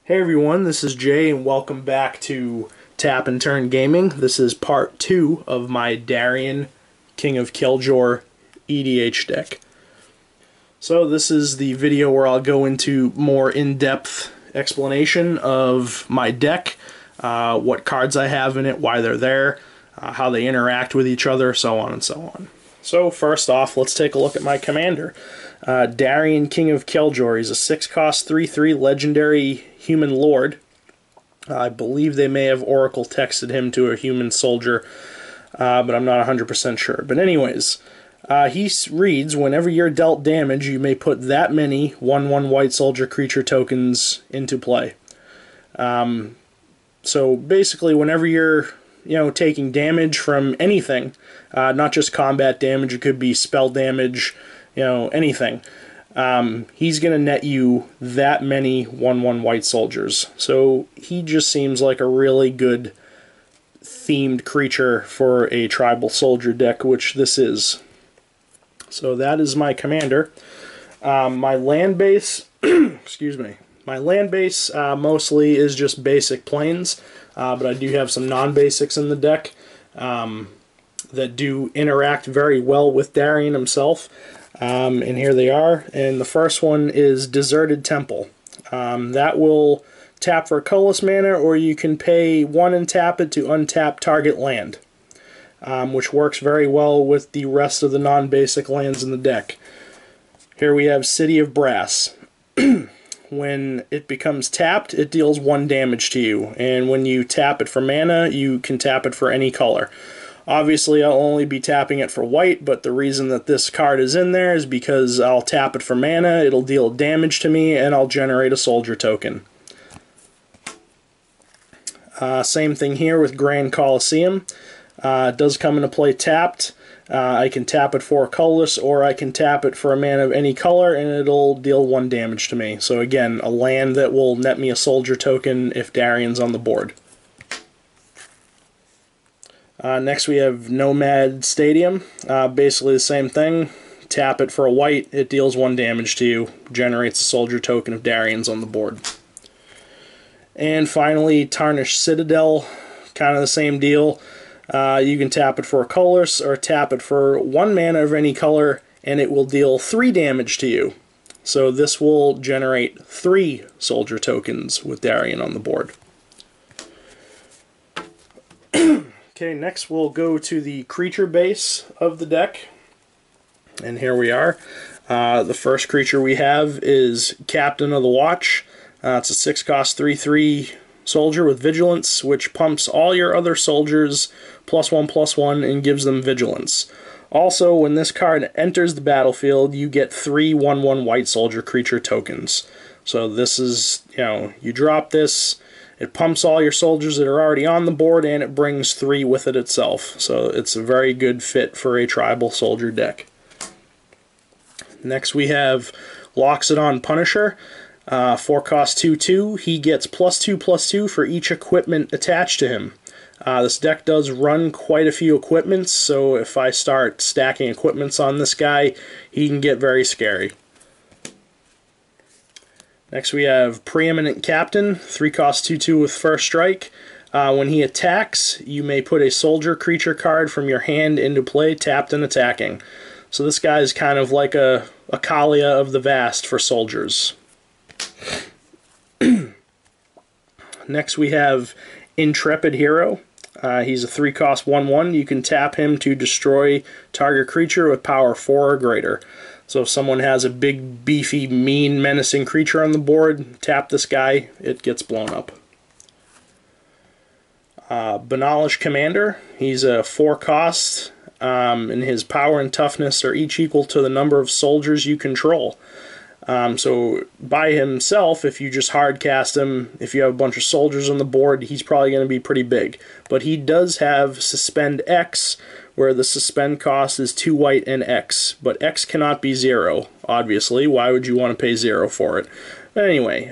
Hey everyone, this is Jay and welcome back to Tap and Turn Gaming. This is part 2 of my Darien King of Kjeldor EDH deck. So this is the video where I'll go into more in-depth explanation of my deck, what cards I have in it, why they're there, how they interact with each other, so on and so on. So first off, let's take a look at my commander. Darien King of Kjeldor. He's a 6-cost 3/3 legendary human lord. I believe they may have Oracle texted him to a human soldier, but I'm not 100% sure. But anyways, he reads, whenever you're dealt damage, you may put that many 1/1 white soldier creature tokens into play. So basically, whenever you're taking damage from anything, not just combat damage, it could be spell damage, anything. He's going to net you that many 1/1 white soldiers. So he just seems like a really good themed creature for a tribal soldier deck, which this is. So that is my commander. My land base, excuse me, my land base mostly is just basic plains, but I do have some non-basics in the deck that do interact very well with Darien himself. And here they are. And the first one is Deserted Temple. That will tap for a colorless mana, or you can pay 1 and tap it to untap target land, which works very well with the rest of the non-basic lands in the deck. Here we have City of Brass. When it becomes tapped, it deals 1 damage to you, and when you tap it for mana, you can tap it for any color. Obviously, I'll only be tapping it for white, but the reason that this card is in there is because I'll tap it for mana, it'll deal damage to me, and I'll generate a soldier token. Same thing here with Grand Coliseum. It does come into play tapped. I can tap it for a colorless, or I can tap it for a mana of any color, and it'll deal 1 damage to me. So again, a land that will net me a soldier token if Darien's on the board. Next we have Nomad Stadium. Basically the same thing. Tap it for a white, it deals 1 damage to you, generates a soldier token if Darien's on the board. And finally, Tarnished Citadel. Kind of the same deal. You can tap it for a colorless, or tap it for 1 mana of any color, and it will deal 3 damage to you. So this will generate 3 soldier tokens with Darien on the board. Okay, next we'll go to the creature base of the deck. And here we are. The first creature we have is Captain of the Watch. It's a 6-cost 3/3 soldier with vigilance, which pumps all your other soldiers +1/+1 and gives them vigilance. Also, when this card enters the battlefield, you get 3 1/1 white soldier creature tokens. So this is, you drop this, it pumps all your soldiers that are already on the board, and it brings 3 with it itself. So it's a very good fit for a tribal soldier deck. Next we have Loxodon Punisher. 4-cost 2/2. He gets +2/+2 for each equipment attached to him. This deck does run quite a few equipments, so if I start stacking equipments on this guy, he can get very scary. Next we have Preeminent Captain, 3-cost 2/2 with first strike. When he attacks, you may put a soldier creature card from your hand into play, tapped and attacking. So this guy is kind of like a Kalia of the Vast for soldiers. Next we have Intrepid Hero. He's a 3-cost 1/1. You can tap him to destroy target creature with power 4 or greater. So if someone has a big, beefy, mean, menacing creature on the board, tap this guy, it gets blown up. Benalish Commander. He's a 4-cost, and his power and toughness are each equal to the number of soldiers you control. So by himself, if you just hard cast him, if you have a bunch of soldiers on the board, he's probably going to be pretty big. But he does have Suspend X, where the suspend cost is 2 white and X. But X cannot be 0, obviously. Why would you want to pay 0 for it? But anyway,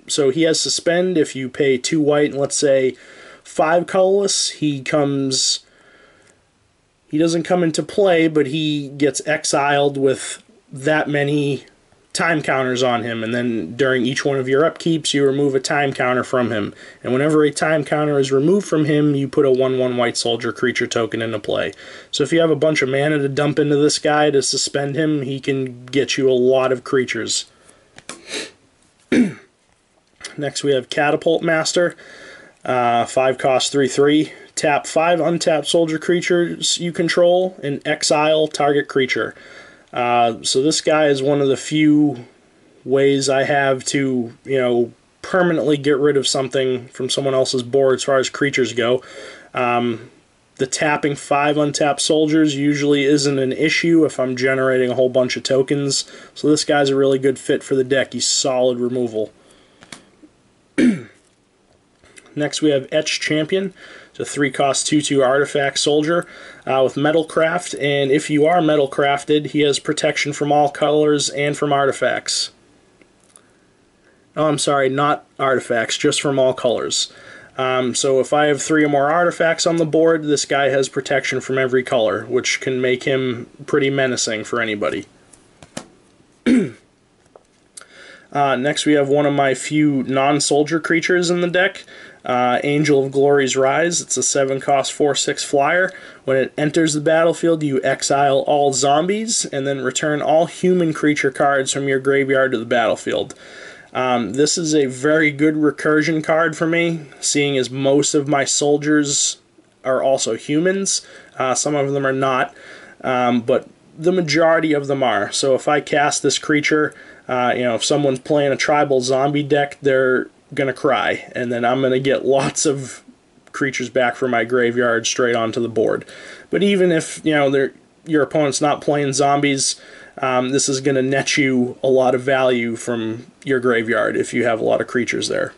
so he has Suspend. If you pay 2 white and let's say 5 colorless, he doesn't come into play, but he gets exiled with that many time counters on him, and then during each one of your upkeeps you remove a time counter from him, and whenever a time counter is removed from him you put a 1/1 white soldier creature token into play. So if you have a bunch of mana to dump into this guy to suspend him, he can get you a lot of creatures. Next we have Catapult Master, 5 cost 3/3, tap 5 untapped soldier creatures you control and exile target creature. So this guy is one of the few ways I have to, permanently get rid of something from someone else's board as far as creatures go. The tapping 5 untapped soldiers usually isn't an issue if I'm generating a whole bunch of tokens. So this guy's a really good fit for the deck. He's solid removal. Next we have Etched Champion. It's a 3 cost 2/2 artifact soldier with Metalcraft, and if you are Metalcrafted, he has protection from all colors and from artifacts. Oh, I'm sorry, not artifacts, just from all colors. So if I have 3 or more artifacts on the board, this guy has protection from every color, which can make him pretty menacing for anybody. Next we have one of my few non-soldier creatures in the deck, Angel of Glory's Rise. It's a 7 cost 4/6 flyer. When it enters the battlefield, you exile all zombies and then return all human creature cards from your graveyard to the battlefield. This is a very good recursion card for me, seeing as most of my soldiers are also humans. Some of them are not, but the majority of them are. So if I cast this creature, if someone's playing a tribal zombie deck, they're going to cry, and then I'm going to get lots of creatures back from my graveyard straight onto the board. But even if your opponent's not playing zombies, this is going to net you a lot of value from your graveyard if you have a lot of creatures there.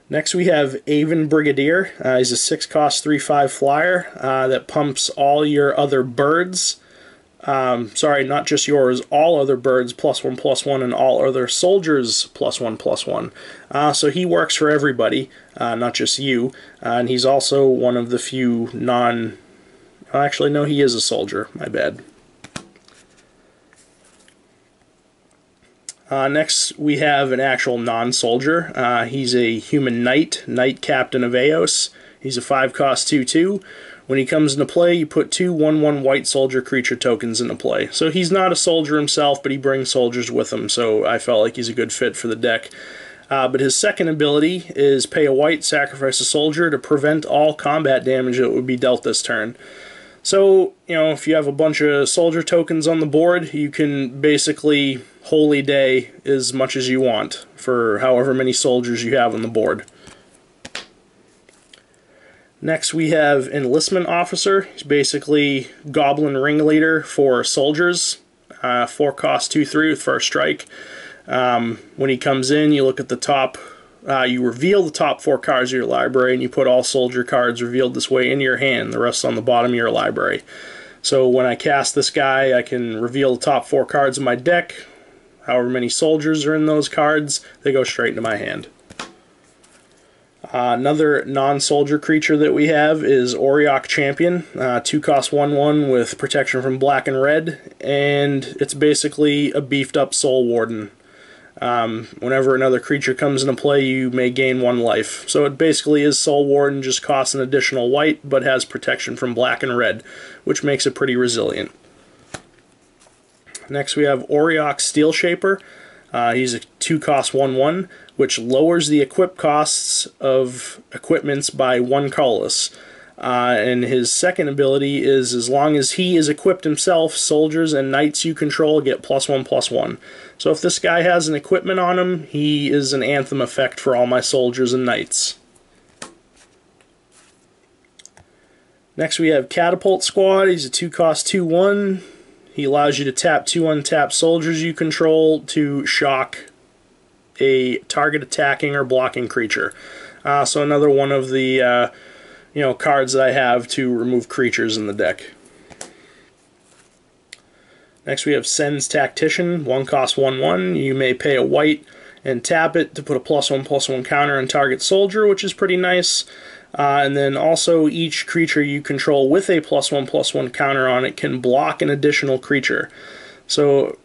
Next we have Aven Brigadier. He's a 6 cost 3/5 flyer that pumps all your other birds. Sorry, not just yours, all other birds +1/+1 and all other soldiers +1/+1. So he works for everybody, not just you, and he's also one of the few actually no, he is a soldier, my bad. Next we have an actual non-soldier. He's a human knight, Knight-Captain of Eos. He's a 5 cost 2/2. When he comes into play, you put 2 1/1 white soldier creature tokens into play. So he's not a soldier himself, but he brings soldiers with him, so I felt like he's a good fit for the deck. But his second ability is pay a white, sacrifice a soldier to prevent all combat damage that would be dealt this turn. So, if you have a bunch of soldier tokens on the board, you can basically holy day as much as you want for however many soldiers you have on the board. Next we have Enlistment Officer. He's basically Goblin Ringleader for soldiers. 4 cost 2/3 with first strike. When he comes in, you look at the top, you reveal the top 4 cards of your library, and you put all soldier cards revealed this way into your hand, the rest on the bottom of your library. So when I cast this guy, I can reveal the top 4 cards of my deck. However many soldiers are in those cards, they go straight into my hand. Another non-soldier creature that we have is Auriok Champion, 2 cost 1/1 with protection from black and red, and it's basically a beefed up Soul Warden. Whenever another creature comes into play, you may gain 1 life. So it basically is Soul Warden, just costs an additional white, but has protection from black and red, which makes it pretty resilient. Next we have Auriok Steelshaper. He's a 2 cost 1/1, which lowers the equip costs of equipments by 1 colorless. And his second ability is, as long as he is equipped himself, soldiers and knights you control get +1/+1. So if this guy has an equipment on him, he is an anthem effect for all my soldiers and knights. Next we have Catapult Squad. He's a 2 cost 2/1. He allows you to tap 2 untapped soldiers you control to shock a target attacking or blocking creature. So another one of the cards that I have to remove creatures in the deck. Next we have Cenn's Tactician, 1 cost 1/1. You may pay a white and tap it to put a +1/+1 counter on target soldier, which is pretty nice. And then also each creature you control with a +1/+1 counter on it can block an additional creature. So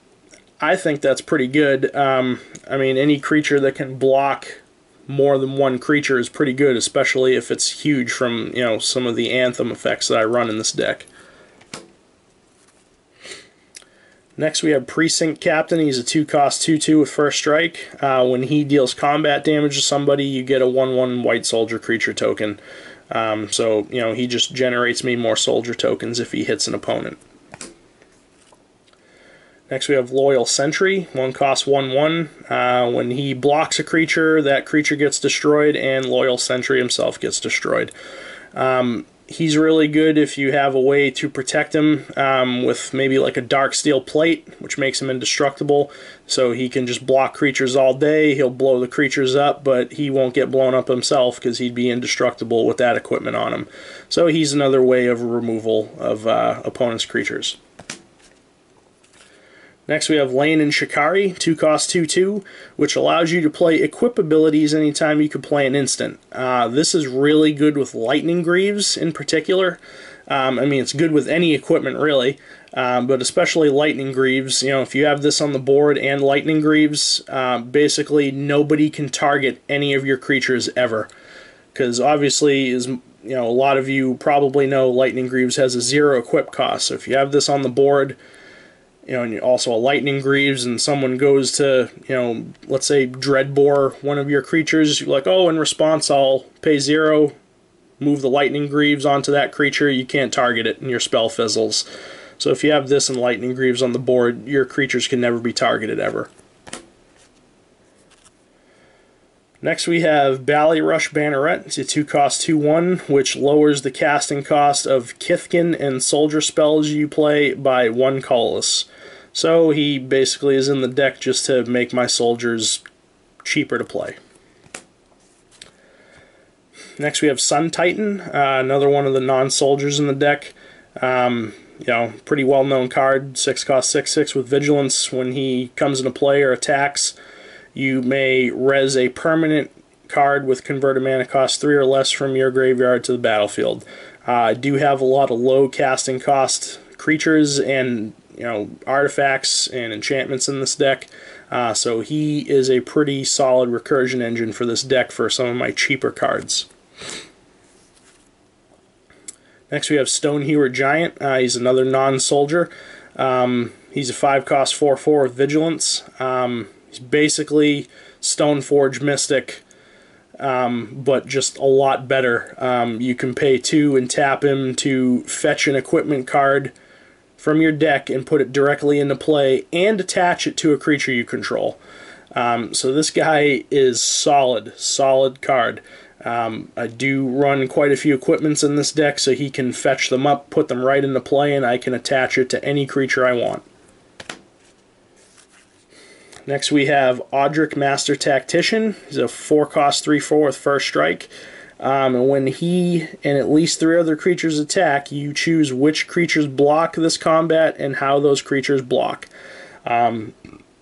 I think that's pretty good. I mean, any creature that can block more than one creature is pretty good, especially if it's huge from, you know, some of the Anthem effects that I run in this deck. Next we have Precinct Captain. He's a 2-cost 2/2 with first strike. When he deals combat damage to somebody, you get a 1/1 white soldier creature token. So, you know, he just generates me more soldier tokens if he hits an opponent. Next we have Loyal Sentry, 1-cost 1/1. When he blocks a creature, that creature gets destroyed, and Loyal Sentry himself gets destroyed. He's really good if you have a way to protect him with maybe like a Dark Steel Plate, which makes him indestructible. So he can just block creatures all day, he'll blow the creatures up, but he won't get blown up himself because he'd be indestructible with that equipment on him. So he's another way of removal of opponent's creatures. Next we have Leonin Shikari, 2-cost 2/2, which allows you to play equip abilities anytime you can play an instant. This is really good with Lightning Greaves in particular. I mean, it's good with any equipment really, but especially Lightning Greaves. You know, if you have this on the board and Lightning Greaves, basically nobody can target any of your creatures ever. Because obviously, you know, a lot of you probably know Lightning Greaves has a 0 equip cost. So if you have this on the board, you know, and also a Lightning Greaves, and someone goes to, you know, let's say Dreadbore one of your creatures, you're like, oh, in response I'll pay 0, move the Lightning Greaves onto that creature, you can't target it, and your spell fizzles. So if you have this and Lightning Greaves on the board, your creatures can never be targeted ever. Next we have Ballyrush Banneret. It's a 2-cost 2/1, which lowers the casting cost of Kithkin and soldier spells you play by 1 colorless. So he basically is in the deck just to make my soldiers cheaper to play. Next we have Sun Titan, another one of the non-soldiers in the deck. You know, pretty well-known card, 6-cost 6/6 with Vigilance. When he comes into play or attacks, you may res a permanent card with converted mana cost 3 or less from your graveyard to the battlefield. I do have a lot of low casting cost creatures and, you know, artifacts and enchantments in this deck, so he is a pretty solid recursion engine for this deck for some of my cheaper cards. Next we have Stonehewer Giant. He's another non-soldier. He's a 5-cost 4/4 with Vigilance. He's basically Stoneforge Mystic, but just a lot better. You can pay 2 and tap him to fetch an equipment card from your deck and put it directly into play and attach it to a creature you control. So this guy is solid card. I do run quite a few equipments in this deck, so he can fetch them up, put them right into play, and I can attach it to any creature I want. Next we have Auriok Master Tactician. He's a 4-cost 3/4 with first strike. And when he and at least 3 other creatures attack, you choose which creatures block this combat and how those creatures block.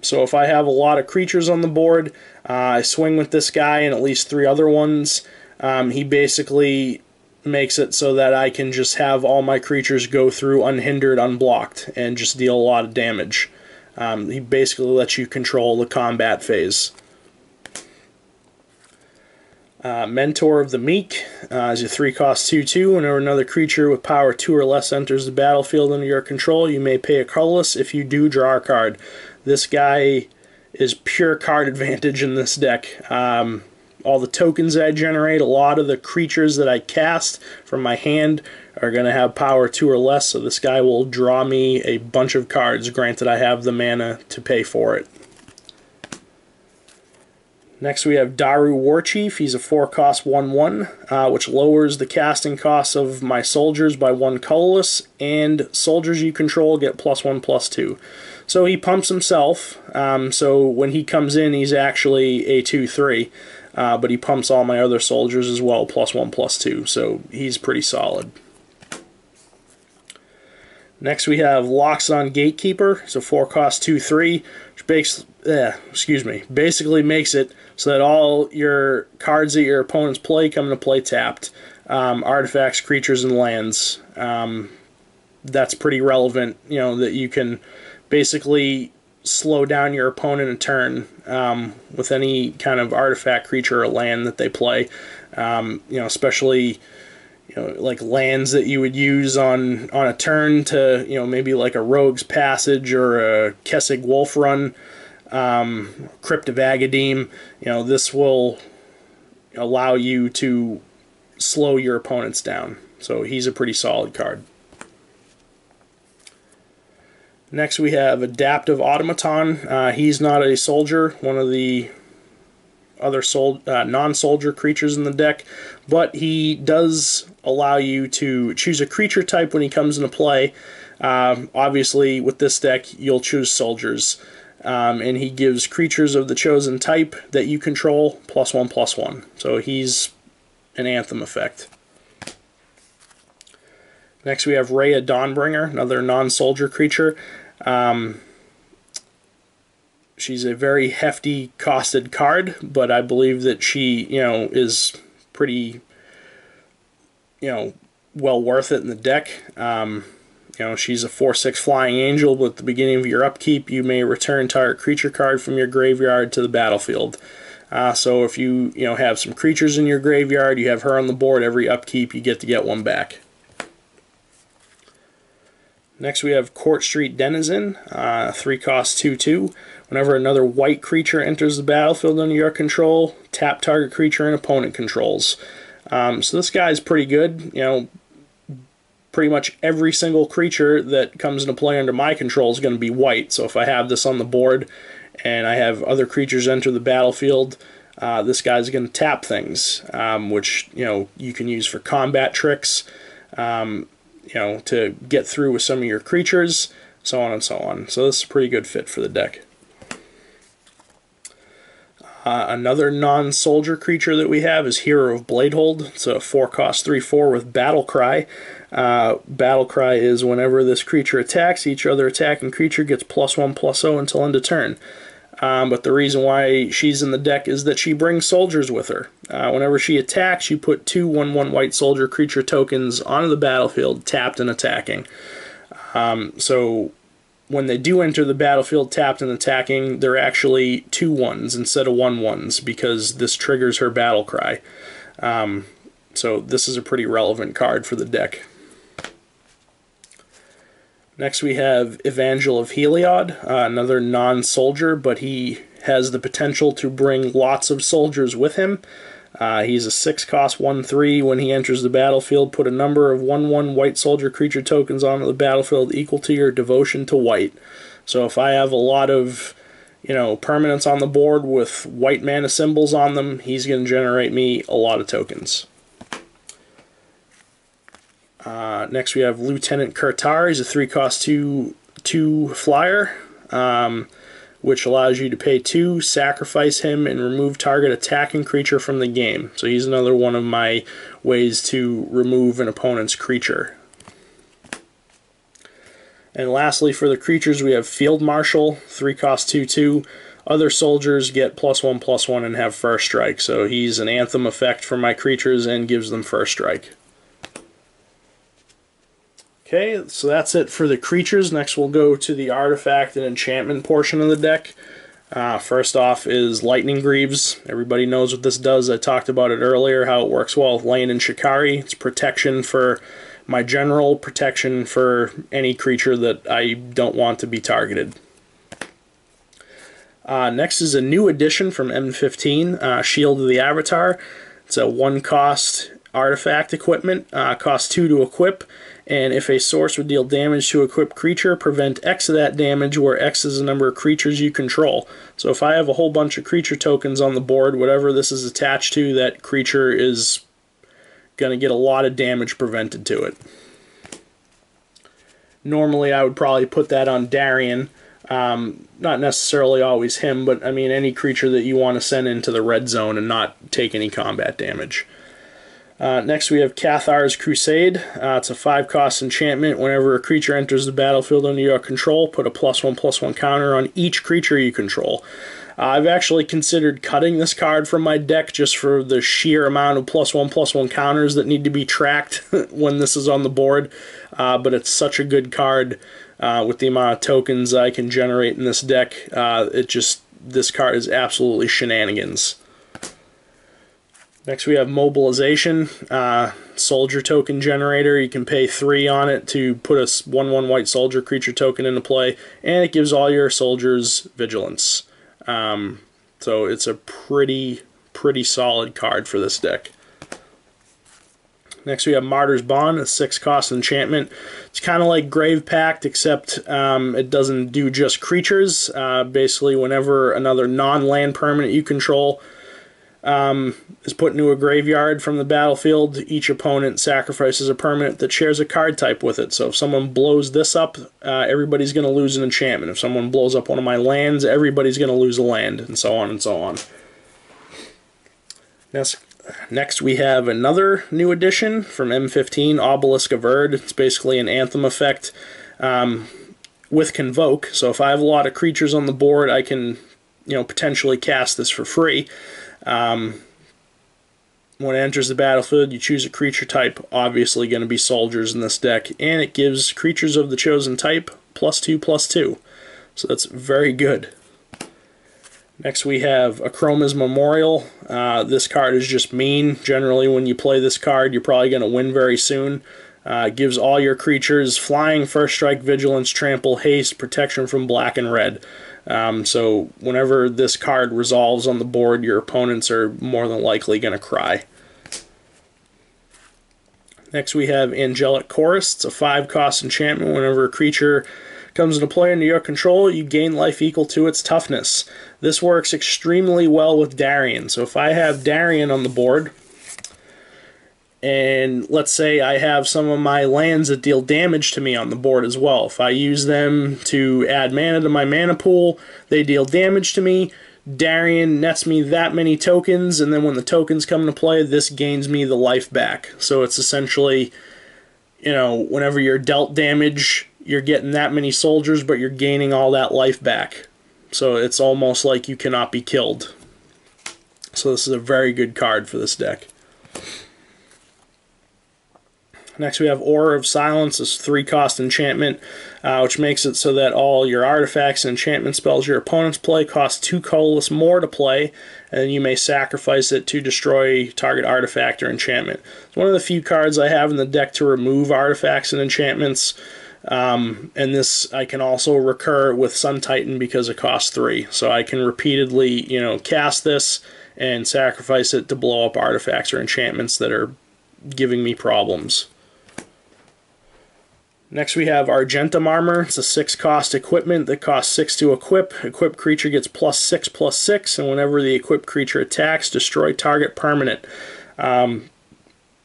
So if I have a lot of creatures on the board, I swing with this guy and at least 3 other ones. He basically makes it so that I can just have all my creatures go through unhindered, unblocked, and just deal a lot of damage. He basically lets you control the combat phase. Mentor of the Meek is a 3-cost 2/2. Whenever another creature with power 2 or less enters the battlefield under your control, you may pay a colorless. If you do, draw a card. This guy is pure card advantage in this deck. All the tokens I generate, a lot of the creatures that I cast from my hand are going to have power 2 or less, so this guy will draw me a bunch of cards, granted I have the mana to pay for it. Next we have Daru Warchief. He's a 4-cost 1/1, which lowers the casting costs of my soldiers by 1 colorless, and soldiers you control get +1/+2. So he pumps himself, so when he comes in he's actually a 2/3, but he pumps all my other soldiers as well, +1/+2, so he's pretty solid. Next we have Loxodon Gatekeeper. It's a 4-cost 2/3, which basically makes it so that all your cards that your opponents play come into play tapped. Artifacts, creatures, and lands. That's pretty relevant, you know, that you can basically slow down your opponent a turn with any kind of artifact, creature, or land that they play. Especially like lands that you would use on a turn to maybe like a Rogue's Passage or a Kessig Wolf Run, Crypt of Agadeem. This will allow you to slow your opponents down. So he's a pretty solid card. Next we have Adaptive Automaton. He's not a soldier, one of the other non-soldier creatures in the deck, but he does allow you to choose a creature type when he comes into play. Obviously, with this deck, you'll choose soldiers, and he gives creatures of the chosen type that you control +1/+1. So he's an Anthem effect. Next we have Reya Dawnbringer, another non-soldier creature. She's a very hefty costed card, but I believe that she, is pretty, well worth it in the deck. She's a 4/6 flying angel, but at the beginning of your upkeep, you may return target creature card from your graveyard to the battlefield. So if you, have some creatures in your graveyard, you have her on the board, every upkeep you get to get one back. Next we have Court Street Denizen, 3-cost 2/2. Whenever another white creature enters the battlefield under your control, tap target creature and opponent controls. So this guy's pretty good. Pretty much every single creature that comes into play under my control is going to be white. So if I have this on the board and I have other creatures enter the battlefield, this guy's going to tap things, which you can use for combat tricks. To get through with some of your creatures, so on and so on. So this is a pretty good fit for the deck. Another non-soldier creature that we have is Hero of Bladehold. It's a 4-cost 3/4 with Battle Cry. Battle Cry is whenever this creature attacks, each other attacking creature gets +1/+0 until end of turn. But the reason why she's in the deck is that she brings soldiers with her. Whenever she attacks, you put 2 1/1 white soldier creature tokens onto the battlefield, tapped and attacking. So when they do enter the battlefield tapped and attacking, they're actually 2/1s instead of 1/1s because this triggers her Battle Cry. So this is a pretty relevant card for the deck. Next we have Evangel of Heliod, another non-soldier, but he has the potential to bring lots of soldiers with him. He's a 6-cost 1/3. When he enters the battlefield, put a number of 1/1 white soldier creature tokens onto the battlefield equal to your devotion to white. So if I have a lot of permanents on the board with white mana symbols on them, he's going to generate me a lot of tokens. Next we have Lieutenant Kirtar. He's a 3-cost 2/2 flyer, which allows you to pay 2, sacrifice him, and remove target attacking creature from the game. So he's another one of my ways to remove an opponent's creature. And lastly, for the creatures, we have Field Marshal, 3-cost 2/2. Other soldiers get +1/+1 and have first strike. So he's an Anthem effect for my creatures and gives them first strike. Okay, so that's it for the creatures. Next we'll go to the artifact and enchantment portion of the deck. First off is Lightning Greaves. Everybody knows what this does. I talked about it earlier, how it works well with Leonin Shikari. It's protection for my general, protection for any creature that I don't want to be targeted. Next is a new addition from M15, Shield of the Avatar. It's a 1-cost artifact equipment, costs 2 to equip, and if a source would deal damage to equipped creature, prevent X of that damage, where X is the number of creatures you control. So if I have a whole bunch of creature tokens on the board, whatever this is attached to, that creature is going to get a lot of damage prevented to it. Normally I would probably put that on Darien. Not necessarily always him, but I mean any creature that you want to send into the red zone and not take any combat damage. Next we have Cathar's Crusade. It's a 5-cost enchantment. Whenever a creature enters the battlefield under your control, put a +1/+1 counter on each creature you control. I've actually considered cutting this card from my deck just for the sheer amount of +1/+1 counters that need to be tracked when this is on the board, but it's such a good card with the amount of tokens I can generate in this deck. This card is absolutely shenanigans. Next we have Mobilization, soldier token generator. You can pay 3 on it to put a 1/1 white soldier creature token into play, and it gives all your soldiers vigilance. So it's a pretty solid card for this deck. Next we have Martyr's Bond, a 6-cost enchantment. It's kind of like Grave Pact, except it doesn't do just creatures. Basically, whenever another non-land permanent you control is put into a graveyard from the battlefield, each opponent sacrifices a permanent that shares a card type with it. So if someone blows this up, everybody's going to lose an enchantment. If someone blows up one of my lands, everybody's going to lose a land, and so on and so on. Next we have another new addition from M15, Obelisk of Erd. It's basically an Anthem effect with Convoke. So if I have a lot of creatures on the board, I can potentially cast this for free. When it enters the battlefield, you choose a creature type, obviously going to be soldiers in this deck, and it gives creatures of the chosen type +2/+2. So that's very good. Next we have Akroma's Memorial. This card is just mean. Generally when you play this card, you're probably going to win very soon. It gives all your creatures flying, first strike, vigilance, trample, haste, protection from black and red. So whenever this card resolves on the board, your opponents are more than likely going to cry. Next we have Angelic Chorus. It's a 5-cost enchantment. Whenever a creature comes into play under your control, you gain life equal to its toughness. This works extremely well with Darien. So if I have Darien on the board, and let's say I have some of my lands that deal damage to me on the board as well. If I use them to add mana to my mana pool, they deal damage to me. Darien nets me that many tokens, and then when the tokens come into play, this gains me the life back. So it's essentially, whenever you're dealt damage, you're getting that many soldiers, but you're gaining all that life back. So it's almost like you cannot be killed. So this is a very good card for this deck. Next we have Aura of Silence, this 3-cost enchantment, which makes it so that all your artifacts and enchantment spells your opponents play cost 2 colorless more to play, and you may sacrifice it to destroy target artifact or enchantment. It's one of the few cards I have in the deck to remove artifacts and enchantments, and this I can also recur with Sun Titan because it costs 3. So I can repeatedly, cast this and sacrifice it to blow up artifacts or enchantments that are giving me problems. Next we have Argentum Armor. It's a 6-cost equipment that costs 6 to equip. Equipped creature gets +6/+6, and whenever the equipped creature attacks, destroy target permanent.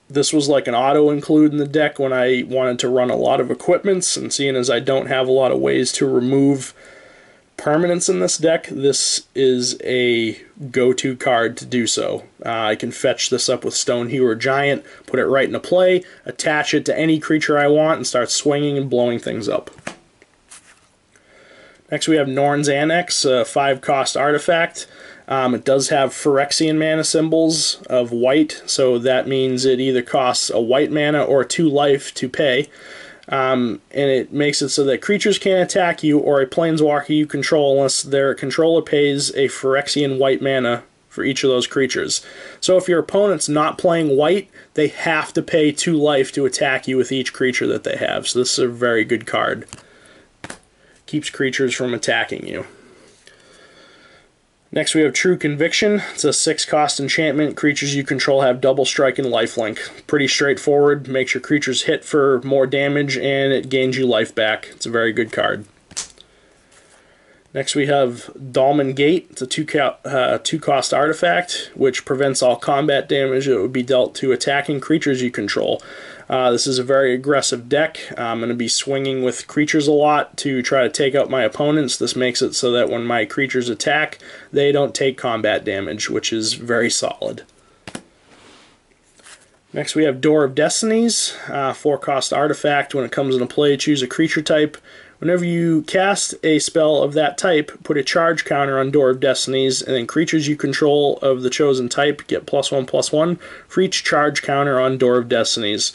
This was like an auto include in the deck when I wanted to run a lot of equipments, and seeing as I don't have a lot of ways to remove permanents in this deck, this is a go-to card to do so. I can fetch this up with Stonehewer Giant, put it right into play, attach it to any creature I want, and start swinging and blowing things up. Next we have Norn's Annex, a 5-cost artifact. It does have Phyrexian mana symbols of white, so that means it either costs a white mana or 2 life to pay. And it makes it so that creatures can't attack you or a planeswalker you control unless their controller pays a Phyrexian white mana for each of those creatures. So if your opponent's not playing white, they have to pay 2 life to attack you with each creature that they have. So this is a very good card. Keeps creatures from attacking you. Next we have True Conviction. It's a 6-cost enchantment. Creatures you control have double strike and lifelink. Pretty straightforward. Makes your creatures hit for more damage, and it gains you life back. It's a very good card. Next we have Dolmen Gate. It's a 2-cost artifact, which prevents all combat damage that would be dealt to attacking creatures you control. This is a very aggressive deck. I'm going to be swinging with creatures a lot to try to take out my opponents. This makes it so that when my creatures attack, they don't take combat damage, which is very solid. Next we have Door of Destinies, 4-cost artifact. When it comes into play, choose a creature type. Whenever you cast a spell of that type, put a charge counter on Door of Destinies, and then creatures you control of the chosen type get +1/+1 for each charge counter on Door of Destinies.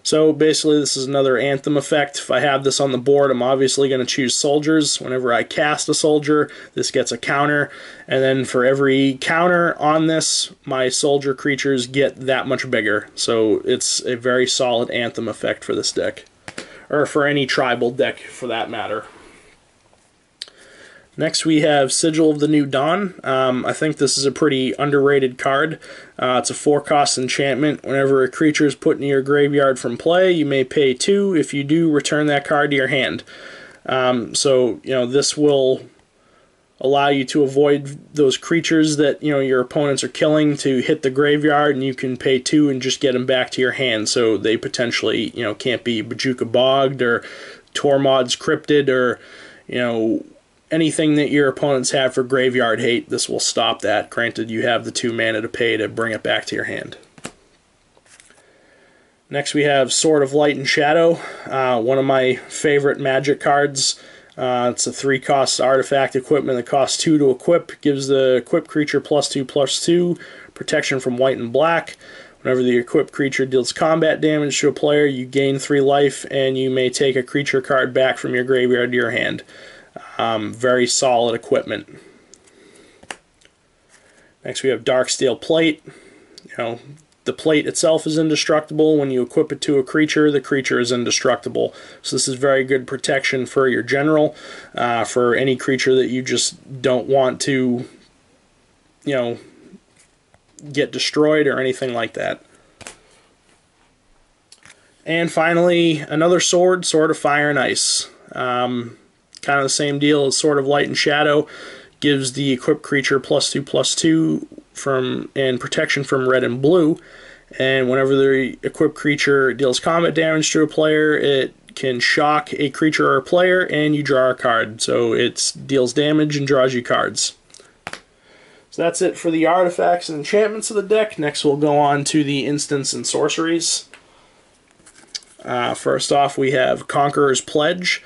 So basically this is another Anthem effect. If I have this on the board, I'm obviously going to choose soldiers. Whenever I cast a soldier, this gets a counter, and then for every counter on this, my soldier creatures get that much bigger. So it's a very solid Anthem effect for this deck, or for any tribal deck for that matter. Next we have Sigil of the New Dawn. I think this is a pretty underrated card. It's a 4-cost enchantment. Whenever a creature is put in your graveyard from play, you may pay 2. If you do, return that card to your hand. So, this will allow you to avoid those creatures that, your opponents are killing to hit the graveyard, and you can pay 2 and just get them back to your hand, so they potentially, can't be Bojuka Bogged or Tormod's Cryptid or, anything that your opponents have for graveyard hate. This will stop that. Granted, you have the 2 mana to pay to bring it back to your hand. Next we have Sword of Light and Shadow, one of my favorite Magic cards. It's a 3-cost artifact equipment that costs 2 to equip. Gives the equipped creature +2/+2, protection from white and black. Whenever the equipped creature deals combat damage to a player, you gain 3 life, and you may take a creature card back from your graveyard to your hand. Very solid equipment. Next we have Darksteel Plate. The plate itself is indestructible. When you equip it to a creature, the creature is indestructible. So this is very good protection for your general, for any creature that you just don't want to, get destroyed or anything like that. And finally, another sword, Sword of Fire and Ice. Kind of the same deal as Sword of Light and Shadow. Gives the equipped creature +2/+2 and protection from red and blue. And whenever the equipped creature deals combat damage to a player, it can shock a creature or a player, and you draw a card. So it deals damage and draws you cards. So that's it for the artifacts and enchantments of the deck. Next we'll go on to the instants and sorceries. First off, we have Conqueror's Pledge.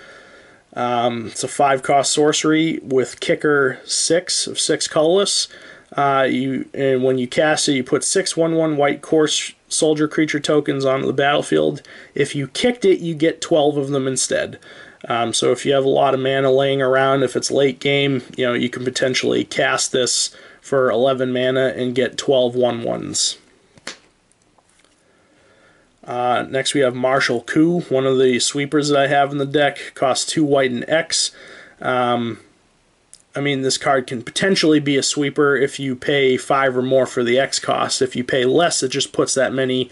It's a 5-cost sorcery with kicker 6 of 6 colorless. And when you cast it, you put 6 1/1 white coarse soldier creature tokens onto the battlefield. If you kicked it, you get 12 of them instead. So if you have a lot of mana laying around, if it's late game, you can potentially cast this for 11 mana and get 12 1/1s. Next we have Martial Coup, one of the sweepers that I have in the deck. Costs 2 white and X. This card can potentially be a sweeper if you pay 5 or more for the X cost. If you pay less, it just puts that many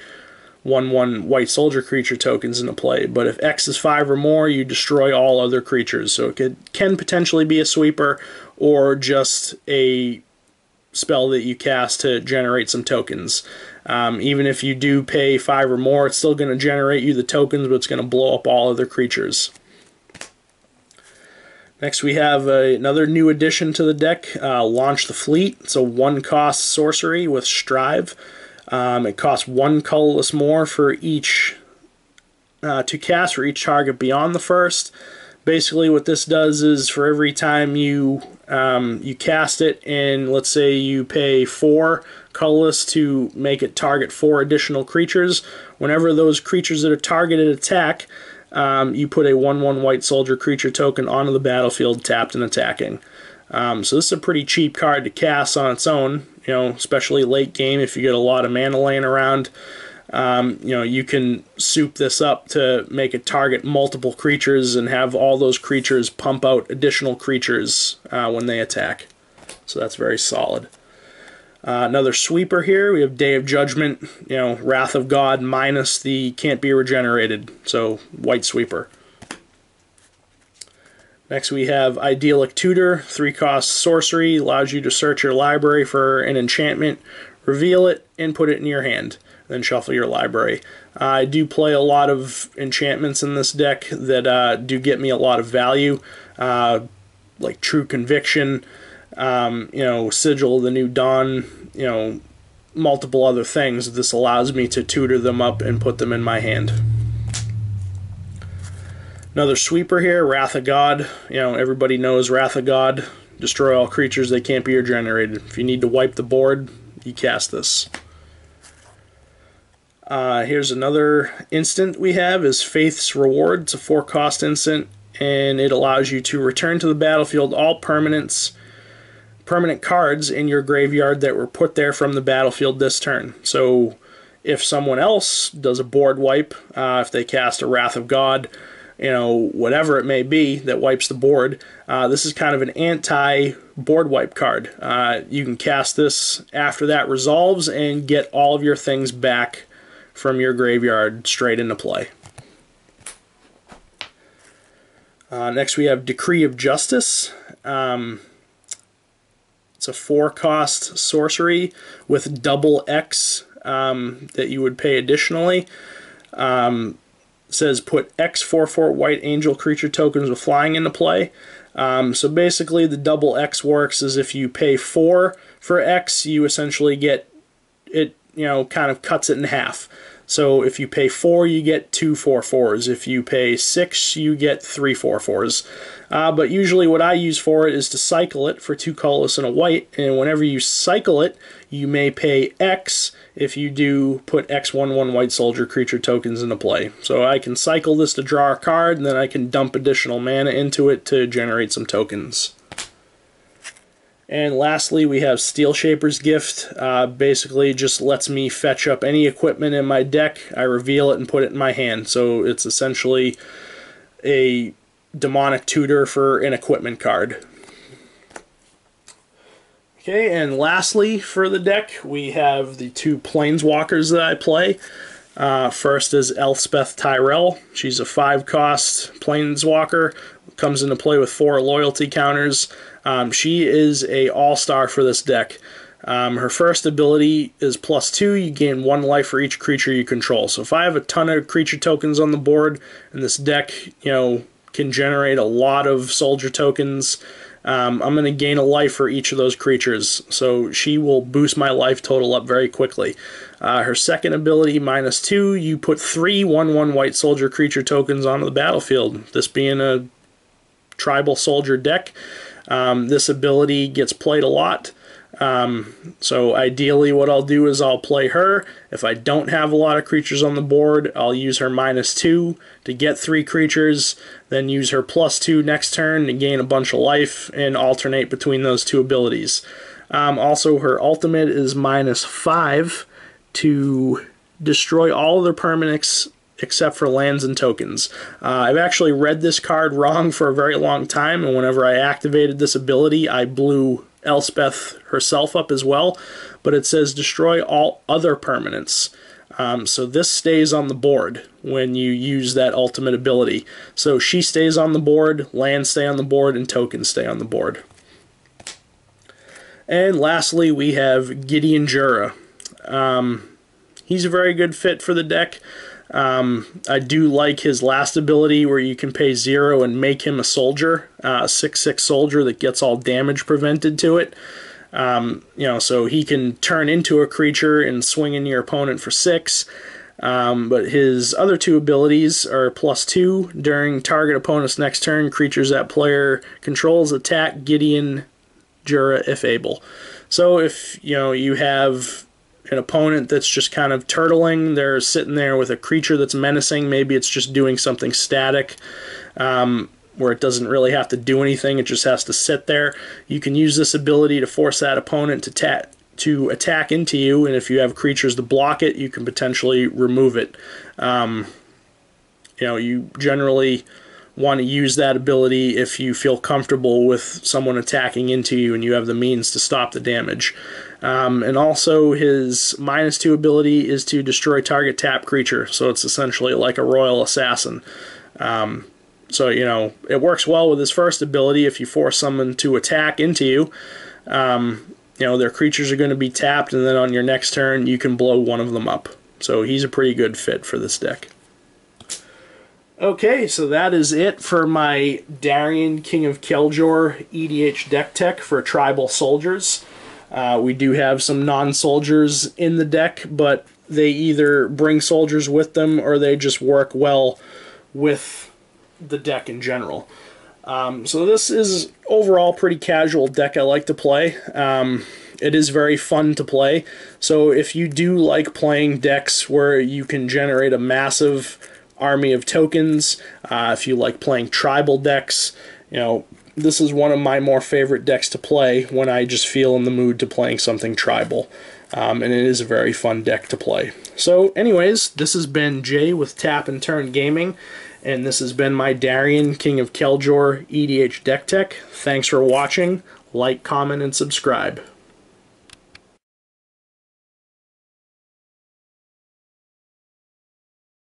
1/1 white soldier creature tokens into play. But if X is 5 or more, you destroy all other creatures. So it can potentially be a sweeper, or just a spell that you cast to generate some tokens. Even if you do pay 5 or more, it's still going to generate you the tokens, but it's going to blow up all other creatures. Next we have another new addition to the deck, Launch the Fleet. It's a 1-cost sorcery with Strive. It costs 1 colorless more for each to cast for each target beyond the first. Basically what this does is for every time you cast it, and let's say you pay 4 colorless to make it target 4 additional creatures, whenever those creatures that are targeted attack, you put a 1/1 white soldier creature token onto the battlefield tapped and attacking. So this is a pretty cheap card to cast on its own, especially late game if you get a lot of mana laying around. You can soup this up to make it target multiple creatures and have all those creatures pump out additional creatures when they attack. So that's very solid. Another sweeper here, we have Day of Judgment, Wrath of God minus the can't be regenerated, so white sweeper. Next we have Idyllic Tutor, 3-cost sorcery, allows you to search your library for an enchantment, reveal it, and put it in your hand. Then shuffle your library. I do play a lot of enchantments in this deck that do get me a lot of value, like True Conviction, Sigil of the New Dawn, multiple other things. This allows me to tutor them up and put them in my hand. Another sweeper here, Wrath of God. Everybody knows Wrath of God. Destroy all creatures that can't be regenerated. If you need to wipe the board, you cast this. Here's another instant we have is Faith's Reward. It's a 4-cost instant, and it allows you to return to the battlefield all permanent cards in your graveyard that were put there from the battlefield this turn. So if someone else does a board wipe, if they cast a Wrath of God, whatever it may be that wipes the board, this is kind of an anti-board wipe card. You can cast this after that resolves and get all of your things back from your graveyard straight into play. Next we have Decree of Justice. It's a 4-cost sorcery with double X that you would pay additionally. It says put X 4/4 white angel creature tokens with flying into play. So basically the double X works is if you pay 4 for X, you essentially get it, kind of cuts it in half. So if you pay 4, you get 2 4/4s. If you pay 6, you get 3 4/4s. But usually what I use for it is to cycle it for 2 colorless and a white, and whenever you cycle it, you may pay X if you do put X/1/1 white soldier creature tokens into play. So I can cycle this to draw a card, and then I can dump additional mana into it to generate some tokens. And lastly, we have Steelshaper's Gift. Basically just lets me fetch up any equipment in my deck, I reveal it and put it in my hand. So it's essentially a demonic tutor for an equipment card. Okay, and lastly for the deck, we have the 2 Planeswalkers that I play. First is Elspeth Tyrell. She's a 5-cost Planeswalker. Comes into play with 4 loyalty counters. She is a all-star for this deck. Her first ability is +2. You gain 1 life for each creature you control. So if I have a ton of creature tokens on the board, and this deck, can generate a lot of soldier tokens, I'm going to gain a life for each of those creatures. So she will boost my life total up very quickly. Her second ability, -2, you put 3 1/1 white soldier creature tokens onto the battlefield. This being a tribal soldier deck, this ability gets played a lot. So ideally what I'll do is I'll play her. If I don't have a lot of creatures on the board, I'll use her -2 to get 3 creatures, then use her +2 next turn to gain a bunch of life and alternate between those 2 abilities. Also her ultimate is -5 to destroy all of their permanents except for lands and tokens. I've actually read this card wrong for a very long time, and whenever I activated this ability, I blew Elspeth herself up as well, but it says destroy all other permanents. So this stays on the board when you use that ultimate ability. So she stays on the board, lands stay on the board, and tokens stay on the board. And lastly, we have Gideon Jura. He's a very good fit for the deck. I do like his last ability where you can pay 0 and make him a soldier, a 6/6 soldier that gets all damage prevented to it. So he can turn into a creature and swing into your opponent for 6. But his other 2 abilities are +2 during target opponent's next turn. Creatures that player controls attack Gideon Jura if able. So if you have an opponent that's just kind of turtling, they're sitting there with a creature that's menacing, maybe it's just doing something static where it doesn't really have to do anything, it just has to sit there. You can use this ability to force that opponent to attack into you, and if you have creatures to block it, you can potentially remove it. You generally want to use that ability if you feel comfortable with someone attacking into you and you have the means to stop the damage. And also his -2 ability is to destroy target tap creature, so it's essentially like a royal assassin. So it works well with his first ability. If you force someone to attack into you, their creatures are going to be tapped, and then on your next turn you can blow one of them up. So he's a pretty good fit for this deck. Okay, so that is it for my Darien King of Kjeldor EDH deck tech for tribal soldiers. We do have some non-soldiers in the deck, but they either bring soldiers with them or they just work well with the deck in general. So this is overall pretty casual deck I like to play. It is very fun to play. So if you do like playing decks where you can generate a massive army of tokens, if you like playing tribal decks, you know, this is one of my more favorite decks to play when I just feel in the mood to playing something tribal. And it is a very fun deck to play. So anyways, this has been Jay with Tap and Turn Gaming, and this has been my Darien, King of Kjeldor EDH Deck Tech. Thanks for watching. Like, comment, and subscribe.